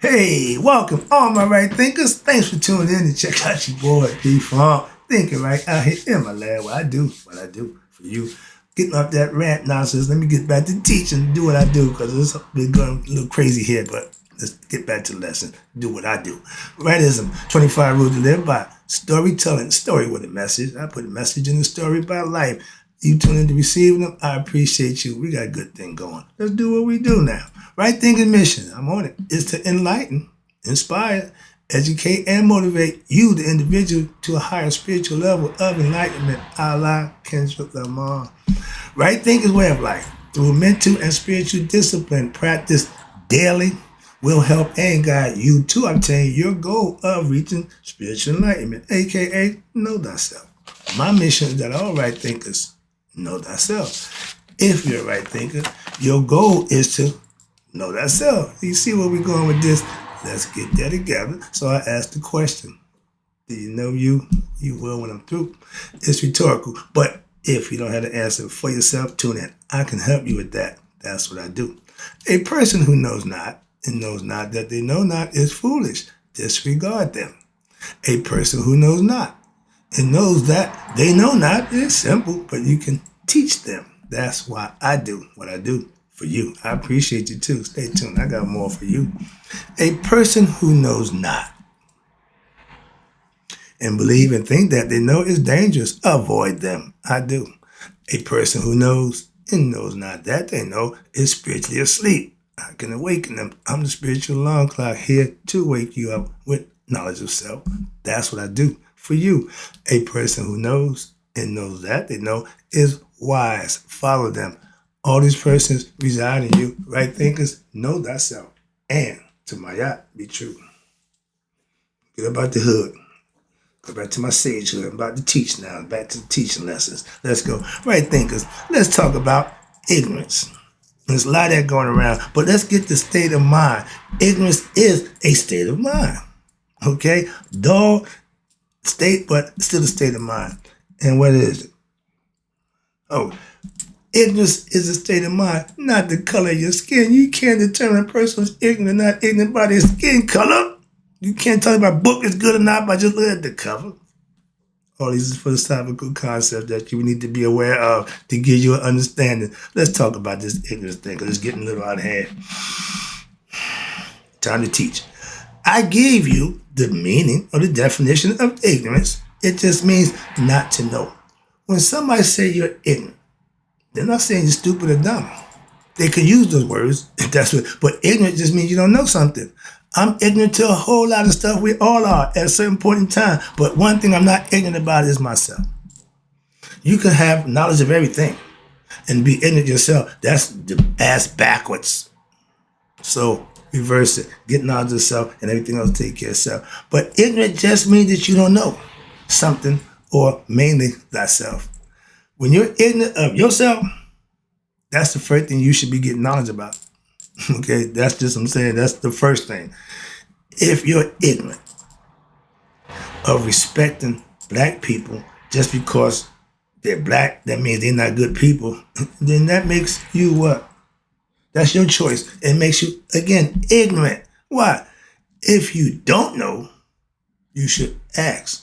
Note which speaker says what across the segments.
Speaker 1: Hey, welcome all my right thinkers. Thanks for tuning in to check out your boy D-Funk. Thinking right out here in my lab. What I do for you. Getting off that rant nonsense. Let me get back to teaching and do what I do because it's been going a little crazy here, but let's get back to the lesson. Do what I do. Rightism, 25 rules to live by. Storytelling, story with a message. I put a message in the story about life. You tune in to receiving them. I appreciate you. We got a good thing going. Let's do what we do now. Right thinking mission, I'm on it, is to enlighten, inspire, educate, and motivate you, the individual, to a higher spiritual level of enlightenment. Allah, Kendrick Lamar. Right thinking way of life, through mental and spiritual discipline, practice daily, will help and guide you to obtain your goal of reaching spiritual enlightenment, aka know thyself. My mission is that all right thinkers know thyself. If you're a right thinker, your goal is to know thyself. You see where we're going with this? Let's get that together. So I asked the question, do you know you? You will when I'm through. It's rhetorical, but if you don't have the answer for yourself, tune in. I can help you with that. That's what I do. A person who knows not and knows not that they know not is foolish. Disregard them. A person who knows not and knows that they know not is simple, but you can teach them. That's why I do what I do for you. I appreciate you too. Stay tuned. I got more for you. A person who knows not and believe and think that they know is dangerous, avoid them. I do. A person who knows and knows not that they know is spiritually asleep. I can awaken them. I'm the spiritual alarm clock here to wake you up with knowledge of self. That's what I do for you. A person who knows and knows that they know is wise. Follow them. All these persons reside in you. Right thinkers, know thyself. And to my yacht, be true. Get about the hood. Go back to my sagehood. I'm about to teach now. Back to the teaching lessons. Let's go. Right thinkers, let's talk about ignorance. There's a lot of that going around, but let's get the state of mind. Ignorance is a state of mind. Okay? Dull state, but still a state of mind. And what is it? Oh, ignorance is a state of mind, not the color of your skin. You can't determine a person who's ignorant or not ignorant by their skin color. You can't tell if a book is good or not by just looking at the cover. All these philosophical concepts that you need to be aware of to give you an understanding. Let's talk about this ignorance thing because it's getting a little out of hand. Time to teach. I gave you the meaning or the definition of ignorance. It just means not to know. When somebody say you're ignorant, they're not saying you're stupid or dumb. They can use those words, if that's what, but ignorant just means you don't know something. I'm ignorant to a whole lot of stuff. We all are at a certain point in time. But one thing I'm not ignorant about is myself. You can have knowledge of everything and be ignorant yourself. That's the ass backwards. So reverse it. Get knowledge of yourself and everything else take care of yourself. But ignorant just means that you don't know something or mainly thyself. When you're ignorant of yourself, that's the first thing you should be getting knowledge about. Okay, that's just what I'm saying. That's the first thing. If you're ignorant of respecting black people just because they're black, that means they're not good people, then that makes you what? That's your choice. It makes you, again, ignorant. Why? If you don't know, you should ask.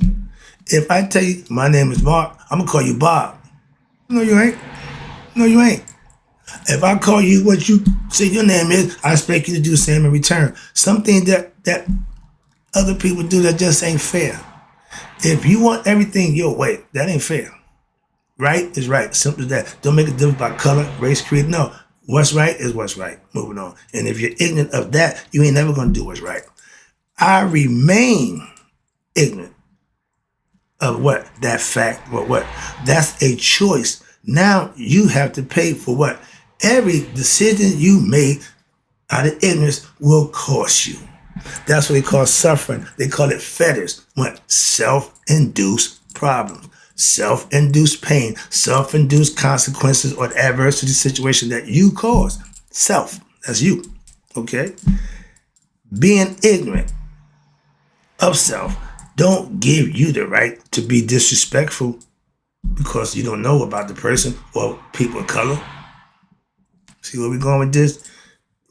Speaker 1: If I tell you, my name is Mark, I'm going to call you Bob. No, you ain't. No, you ain't. If I call you what you say your name is, I expect you to do the same in return. Something that other people do that just ain't fair. If you want everything your way, that ain't fair. Right is right. Simple as that. Don't make a difference by color, race, creed. No. What's right is what's right. Moving on. And if you're ignorant of that, you ain't never going to do what's right. I remain ignorant of what? That fact. What? That's a choice. Now you have to pay for what? Every decision you make out of ignorance will cost you. That's what they call suffering. They call it fetters. What? Self-induced problems. Self-induced pain. Self-induced consequences or adversity situation that you cause. Self. That's you. Okay? Being ignorant of self don't give you the right to be disrespectful because you don't know about the person or people of color. See where we're going with this?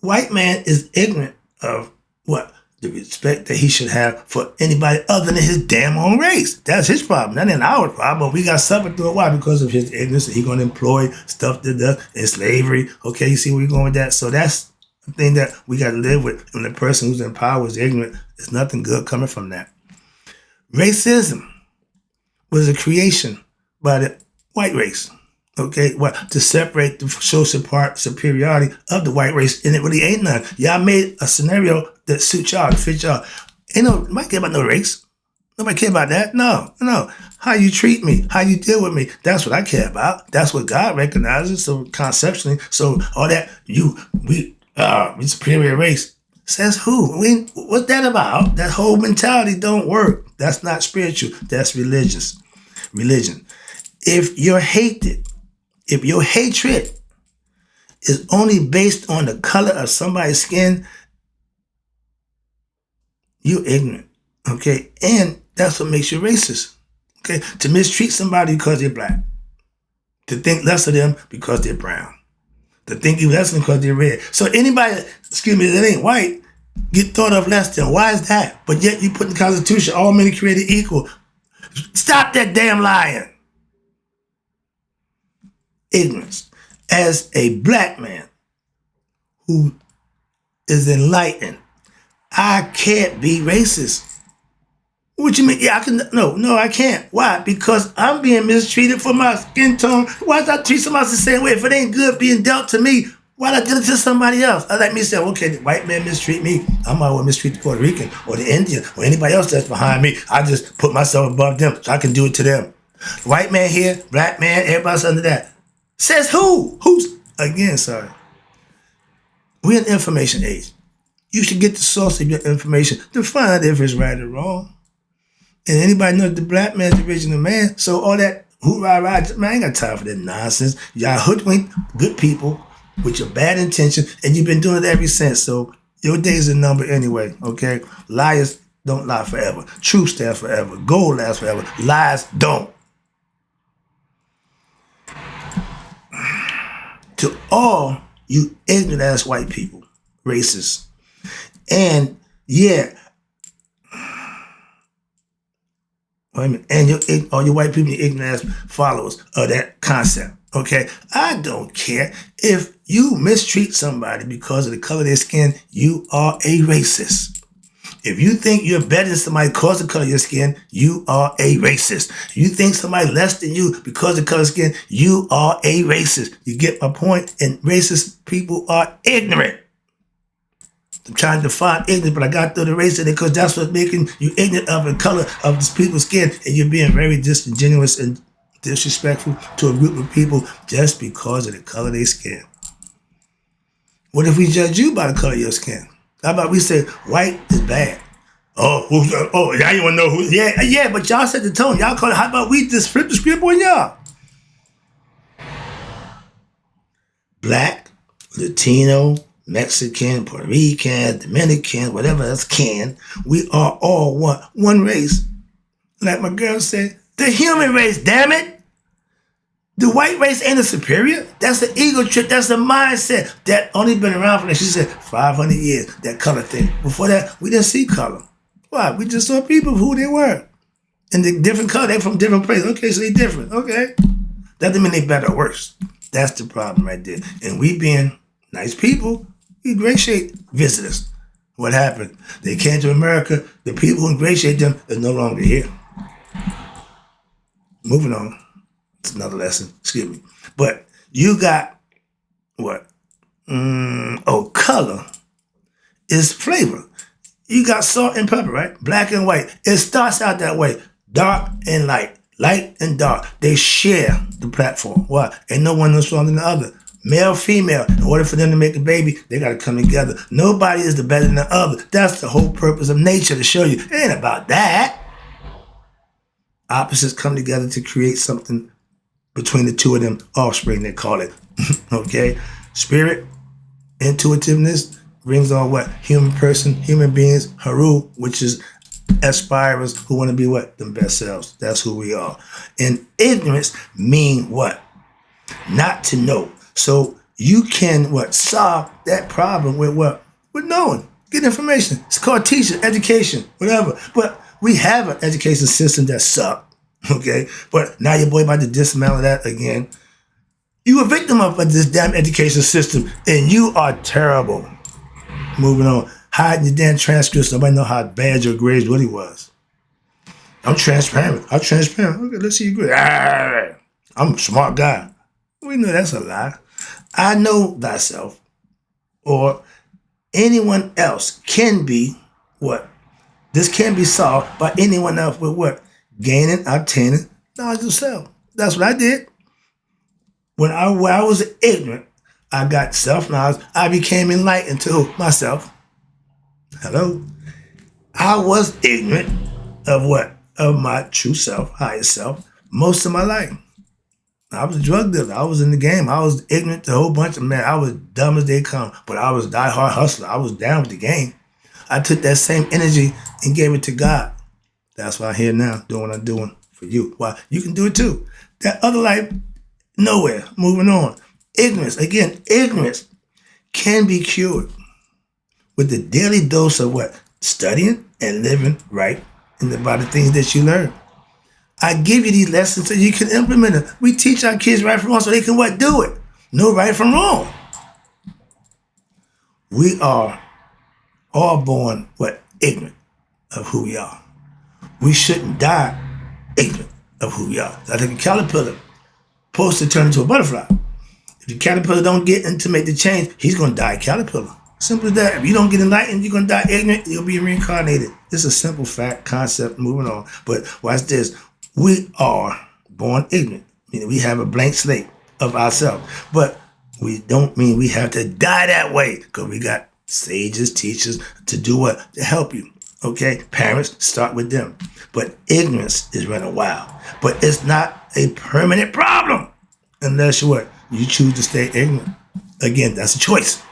Speaker 1: White man is ignorant of what? The respect that he should have for anybody other than his damn own race. That's his problem. That ain't our problem. But we got suffered through it. Why? Because of his ignorance. He going to employ stuff that does in slavery. Okay, you see where we're going with that? So that's the thing that we got to live with. When the person who's in power is ignorant, there's nothing good coming from that. Racism was a creation by the white race. Okay, well, to separate the social superiority of the white race, and it really ain't none. Y'all made a scenario that suits y'all, fit y'all. Nobody care about no race. Nobody care about that. No. How you treat me, how you deal with me, that's what I care about. That's what God recognizes. So conceptually, so all that we superior race. Says who? What's that about? That whole mentality don't work. That's not spiritual. That's religious. Religion. If your hatred is only based on the color of somebody's skin, you're ignorant, okay? And that's what makes you racist, okay? To mistreat somebody because they're black. To think less of them because they're brown. To think you less of them because they're red. So anybody, that ain't white, get thought of less than. Why is that? But yet you put in the Constitution, all men are created equal. Stop that damn lying. Ignorance. As a black man who is enlightened, I can't be racist. What you mean? Yeah, I can. No, I can't. Why? Because I'm being mistreated for my skin tone. Why did I treat somebody else the same way? If it ain't good being dealt to me, why did I do it to somebody else? I let me say, okay, the white man mistreat me. I might want to mistreat the Puerto Rican or the Indian or anybody else that's behind me. I just put myself above them so I can do it to them. White man here, black man, everybody's under that. Says who? Again, sorry. We're in the information age. You should get the source of your information to find out if it's right or wrong. And anybody knows the black man's the original man. So all that hoorah, man, I ain't got time for that nonsense. Y'all hoodwink good people with your bad intention, and you've been doing it ever since. So your days are numbered anyway, okay? Liars don't lie forever. Truth stands forever. Gold lasts forever. Lies don't. To all you ignorant ass white people, racists, and yeah, and all you white people, you ignorant ass followers of that concept. Okay, I don't care if you mistreat somebody because of the color of their skin. You are a racist. If you think you're better than somebody because of the color of your skin, you are a racist. If you think somebody less than you because of the color of skin, you are a racist. You get my point? And racist people are ignorant. I'm trying to define ignorant, but I got through the race in it because that's what's making you ignorant of the color of this people's skin, and you're being very disingenuous and disrespectful to a group of people just because of the color of their skin. What if we judge you by the color of your skin? How about we say white is bad? Oh, y'all you want to know who? Yeah, but y'all set the tone. Y'all call it. How about we just flip the script on y'all? Black, Latino, Mexican, Puerto Rican, Dominican, whatever else can. We are all one race. Like my girl said, the human race, damn it. The white race ain't a superior. That's the ego trip. That's the mindset that only been around for, she said, 500 years, that color thing. Before that, we didn't see color. Why? We just saw people who they were. And the different color, they from different places. Okay, so they different. Okay. That doesn't mean they better or worse. That's the problem right there. And we being nice people, we ingratiate visitors. What happened? They came to America. The people who ingratiate them are no longer here. Moving on. It's another lesson. Excuse me. But you got what? Color is flavor. You got salt and pepper, right? Black and white. It starts out that way. Dark and light. Light and dark. They share the platform. Why? Ain't no one no stronger than the other. Male, female. In order for them to make a baby, they got to come together. Nobody is the better than the other. That's the whole purpose of nature, to show you. It ain't about that. Opposites come together to create something between the two of them, offspring, they call it. Okay? Spirit, intuitiveness, brings on what? Human beings, Haru, which is aspirers who want to be what? Them best selves. That's who we are. And ignorance mean what? Not to know. So you can what? Solve that problem with what? With knowing. Get information. It's called teaching, education, whatever. But we have an education system that sucks. Okay? But now your boy about to dismantle that again. You a victim of this damn education system, and you are terrible. Moving on. Hiding your damn transcripts. Nobody know how bad your grades really was. I'm transparent. Okay, let's see your grade. I'm a smart guy. We know that's a lie. I know thyself, or anyone else can be what? This can be solved by anyone else with what? Gaining, obtaining knowledge of self. That's what I did. When I was ignorant, I got self-knowledge. I became enlightened to myself. Hello? I was ignorant of what? Of my true self, higher self, most of my life. I was a drug dealer. I was in the game. I was ignorant to a whole bunch of men. I was dumb as they come, but I was a diehard hustler. I was down with the game. I took that same energy and gave it to God. That's why I'm here now, doing what I'm doing for you. Why? You can do it too. That other life, nowhere. Moving on. Ignorance. Again, ignorance can be cured with the daily dose of what? Studying and living right by the things that you learn. I give you these lessons so you can implement them. We teach our kids right from wrong so they can what? Do it. No right from wrong. We are all born what? Ignorant of who we are. We shouldn't die ignorant of who we are. I think a caterpillar supposed to turn into a butterfly. If the caterpillar don't get in to make the change, he's going to die a caterpillar. Simple as that. If you don't get enlightened, you're going to die ignorant. You'll be reincarnated. It's a simple fact, concept, moving on. But watch this. We are born ignorant, meaning we have a blank slate of ourselves. But we don't mean we have to die that way, because we got sages, teachers to do what? To help you. Okay? Parents, start with them. But ignorance is running wild. But it's not a permanent problem unless you what? You choose to stay ignorant. Again, that's a choice.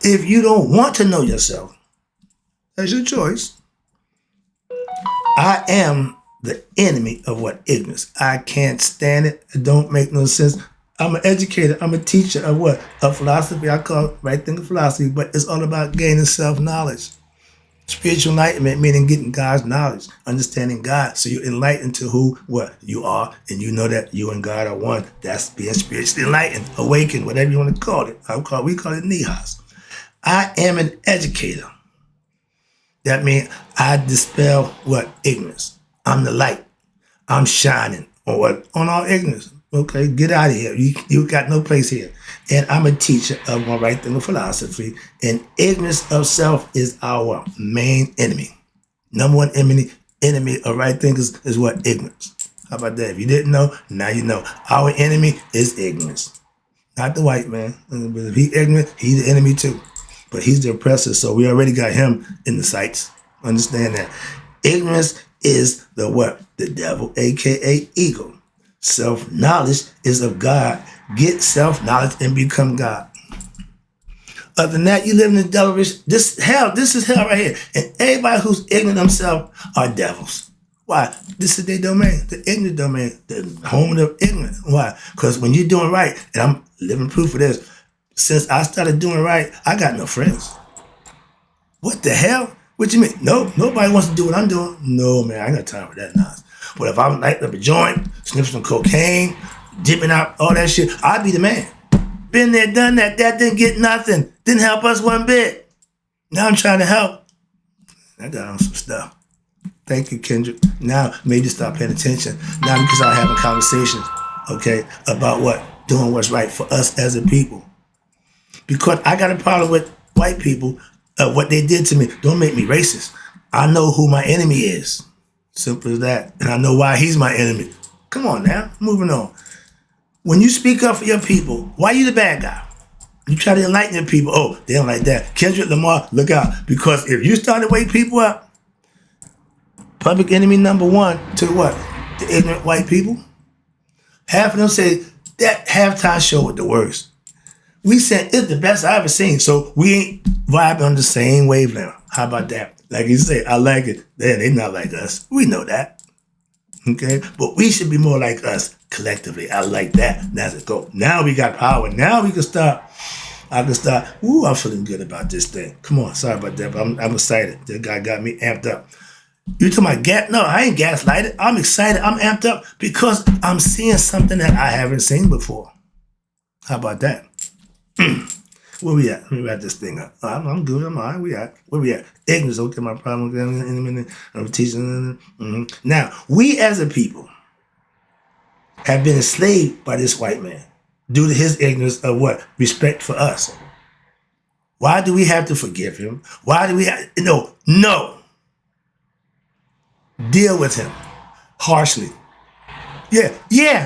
Speaker 1: If you don't want to know yourself, that's your choice. I am the enemy of what? Ignorance. I can't stand it. It don't make no sense. I'm an educator. I'm a teacher of what? Of philosophy. I call it right thinking philosophy, but it's all about gaining self-knowledge. Spiritual enlightenment, meaning getting God's knowledge, understanding God. So you're enlightened to who, what you are, and you know that you and God are one. That's being spiritually enlightened, awakened, whatever you want to call it. We call it nihas. I am an educator. That means I dispel what? Ignorance. I'm the light. I'm shining on what? On all ignorance. Okay, get out of here. You got no place here. And I'm a teacher of my right thinking philosophy. And ignorance of self is our main enemy. Number one enemy of right thinkers is what? Ignorance. How about that? If you didn't know, now you know. Our enemy is ignorance. Not the white man. If he's ignorant, he's the enemy too. But he's the oppressor, so we already got him in the sights. Understand that. Ignorance is the what? The devil, a.k.a. ego. Self-knowledge is of God. Get self-knowledge and become God. Other than that, you live in the devilish. This is hell right here. And everybody who's ignorant themselves are devils. Why? This is their domain, the ignorant domain, the home of ignorance. Why? Because when you're doing right, and I'm living proof of this, since I started doing right, I got no friends. What the hell? What you mean? No, nobody wants to do what I'm doing. No, man, I ain't got time for that nonsense. But if I'm lighting up a joint, sniffing some cocaine, dipping out, all that shit, I'd be the man. Been there, done that. That didn't get nothing. Didn't help us one bit. Now I'm trying to help. I got on some stuff. Thank you, Kendrick. Now maybe start paying attention. Now because I'm having conversations, okay, about what? Doing what's right for us as a people. Because I got a problem with white people, what they did to me. Don't make me racist. I know who my enemy is. Simple as that. And I know why he's my enemy. Come on now. Moving on. When you speak up for your people, why are you the bad guy? You try to enlighten your people. Oh, they don't like that. Kendrick Lamar, look out. Because if you start to wake people up, public enemy number one to what? The ignorant white people. Half of them say that halftime show was the worst. We said it's the best I ever seen. So we ain't vibing on the same wavelength. How about that? Like you say, I like it. They not like us. We know that. Okay? But we should be more like us collectively. I like that. That's it. Go. Now we got power. Now we can start I can start, I'm feeling good about this thing. Come on, sorry about that, but I'm excited. This guy got me amped up. You talking about gas? No, I ain't gaslighted. I'm excited. I'm amped up because I'm seeing something that I haven't seen before. How about that? Where we at? Let me wrap this thing up. I'm good. I'm all right. Where we at? Ignorance. Okay, my problem. In a minute. I'm teaching. Now, we as a people have been enslaved by this white man due to his ignorance of what? Respect for us. Why do we have to forgive him? Why do we have... No. Deal with him harshly. Yeah.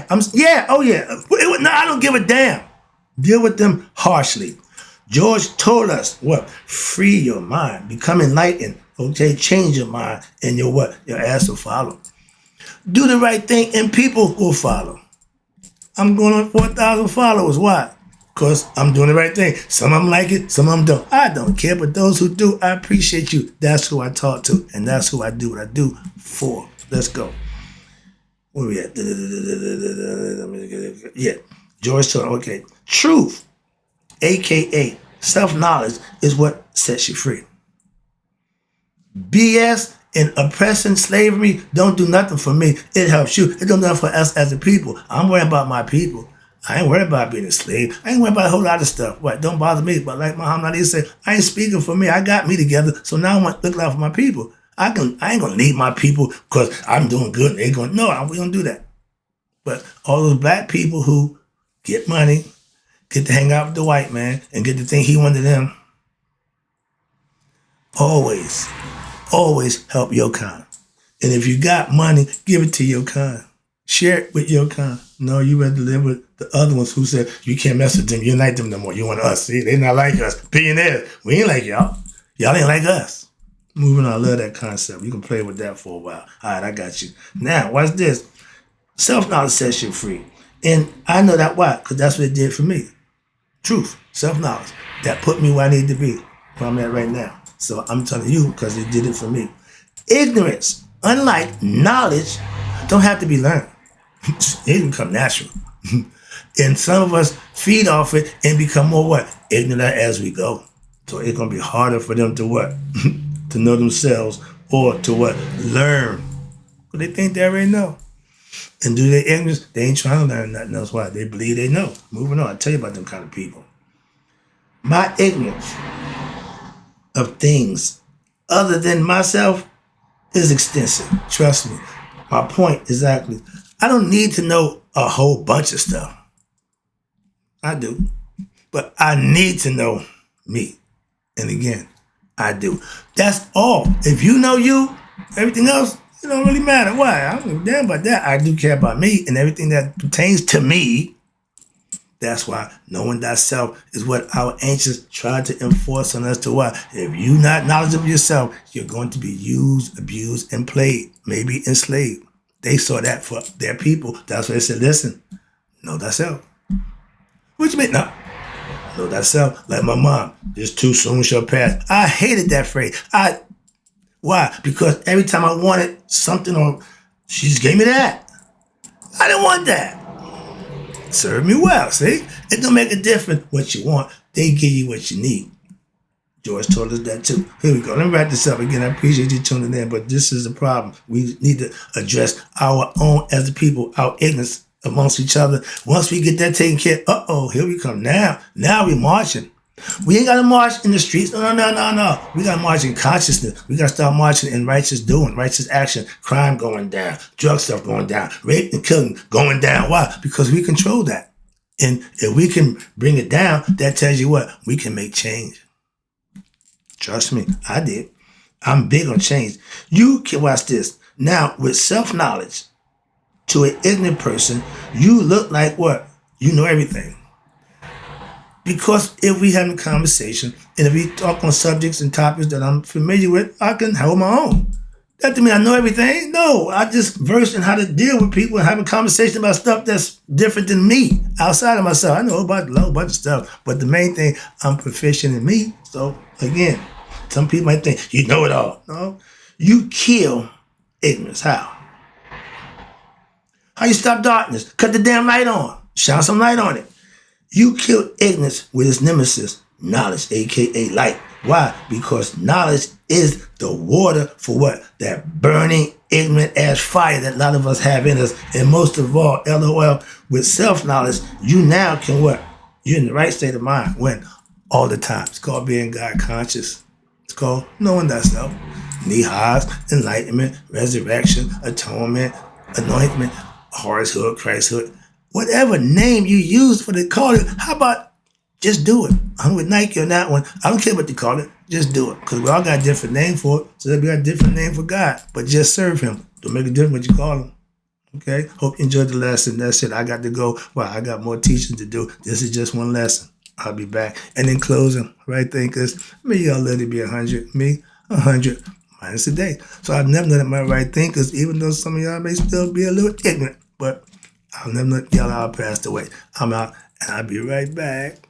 Speaker 1: Oh yeah. No, I don't give a damn. Deal with them harshly. George told us what? Free your mind. Become enlightened. Okay, change your mind, and your ass will follow. Do the right thing, and people will follow. I'm going on 4,000 followers. Why? Because I'm doing the right thing. Some of them like it, some of them don't. I don't care, but those who do, I appreciate you. That's who I talk to, and that's who I do what I do for. Let's go. Where we at? Yeah. George told, okay. Truth, a.k.a. self-knowledge, is what sets you free. BS and oppression, slavery, don't do nothing for me. It helps you. It don't do nothing for us as a people. I'm worried about my people. I ain't worried about being a slave. I ain't worried about a whole lot of stuff. What? Don't bother me. But like Muhammad Ali said, I ain't speaking for me. I got me together. So now I want to look out for my people. I ain't gonna leave my people because I'm doing good. They going, no, we don't do that. But all those black people who get money, get to hang out with the white man, and get to think he one of them, always help your kind. And if you got money, give it to your kind. Share it with your kind. No, you better live with the other ones who said you can't mess with them. You ain't like them no more. You want us. See, they not like us. Billionaires. We ain't like y'all. Y'all ain't like us. Moving on, I love that concept. You can play with that for a while. All right, I got you. Now, watch this. Self-knowledge sets you free. And I know that why, because that's what it did for me. Truth, self-knowledge. That put me where I need to be, where I'm at right now. So I'm telling you because it did it for me. Ignorance, unlike knowledge, don't have to be learned. It can come natural. And some of us feed off it and become more what? Ignorant as we go. So it's going to be harder for them to what? To know themselves or to what? Learn. But they think they already know. And due to their ignorance, they ain't trying to learn nothing else. Why? They believe they know. Moving on. I tell you about them kind of people. My ignorance of things other than myself is extensive. Trust me. My point exactly. I don't need to know a whole bunch of stuff. I do. But I need to know me. And again, I do. That's all. If you know you, everything else, it don't really matter. Why? I don't give a damn about that. I do care about me and everything that pertains to me. That's why knowing thyself is what our ancients tried to enforce on us to what? If you're not knowledgeable of yourself, you're going to be used, abused, and played, maybe enslaved. They saw that for their people. That's why they said, listen, know thyself. What you mean? No. Know thyself. Like my mom, this too soon shall pass. I hated that phrase. Why? Because every time I wanted something, or she just gave me that. I didn't want that. Serve me well, see? It don't make a difference what you want. They give you what you need. George told us that too. Here we go. Let me wrap this up again. I appreciate you tuning in, but this is a problem. We need to address our own, as a people, our ignorance amongst each other. Once we get that taken care of, here we come. Now we marching. We ain't got to march in the streets. No. We got to march in consciousness. We got to start marching in righteous doing, righteous action, crime going down, drug stuff going down, rape and killing going down. Why? Because we control that. And if we can bring it down, that tells you what? We can make change. Trust me, I did. I'm big on change. You can watch this. Now, with self-knowledge, to an ignorant person, you look like what? You know everything. Because if we have a conversation and if we talk on subjects and topics that I'm familiar with, I can hold my own. That doesn't mean I know everything. No, I just versed in how to deal with people and have a conversation about stuff that's different than me, outside of myself. I know about a whole bunch of stuff, but the main thing, I'm proficient in me. So again, some people might think, you know it all. No, you kill ignorance. How? How you stop darkness? Cut the damn light on. Shine some light on it. You kill ignorance with its nemesis, knowledge, aka light. Why? Because knowledge is the water for what? That burning, ignorant ass fire that a lot of us have in us. And most of all, LOL, with self-knowledge, you now can what? You're in the right state of mind when? All the time. It's called being God conscious. It's called knowing thyself. Nihas, enlightenment, resurrection, atonement, anointment, horsehood, Christhood. Whatever name you use for the call it, how about just do it? I'm with Nike on that one. I don't care what you call it. Just do it. Because we all got a different name for it. So we got a different name for God. But just serve him. Don't make a difference what you call him. Okay? Hope you enjoyed the lesson. That's it. I got to go. Well, I got more teaching to do. This is just one lesson. I'll be back. And in closing, right thinkers, may y'all let it be 100. Me, 100 minus a day. So I've never let my right thinkers, even though some of y'all may still be a little ignorant, but I'll never let y'all all passed away. I'm out, and I'll be right back.